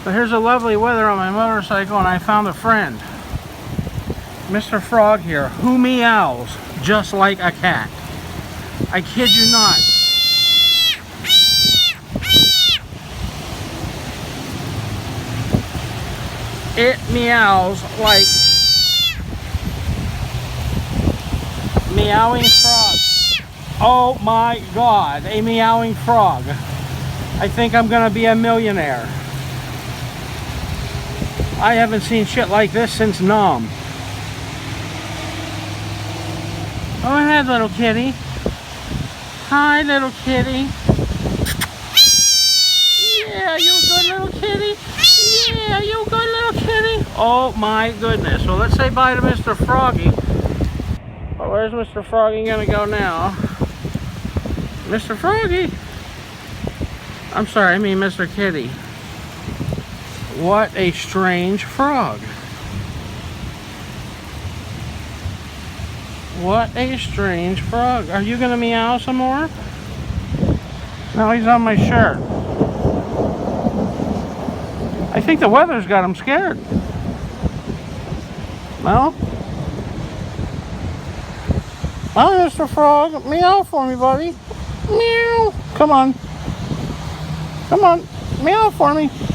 But here's a lovely weather on my motorcycle, and I found a friend, Mr. Frog here, who meows just like a cat. I kid you not. It meows like meowing frog. Oh my God, a meowing frog. I think I'm gonna be a millionaire. I haven't seen shit like this since Nom. Go ahead, little kitty. Hi, little kitty. Yeah, you good little kitty. Yeah, you good little kitty. Oh my goodness. Well, let's say bye to Mr. Froggy. Well, where's Mr. Froggy gonna go now? Mr. Froggy. I'm sorry, I mean Mr. Kitty. What a strange frog. What a strange frog. Are you gonna meow some more? No, he's on my shirt. I think the weather's got him scared. No? Hi, Mr. Frog. Meow for me, buddy. Meow. Come on. Come on. Meow for me.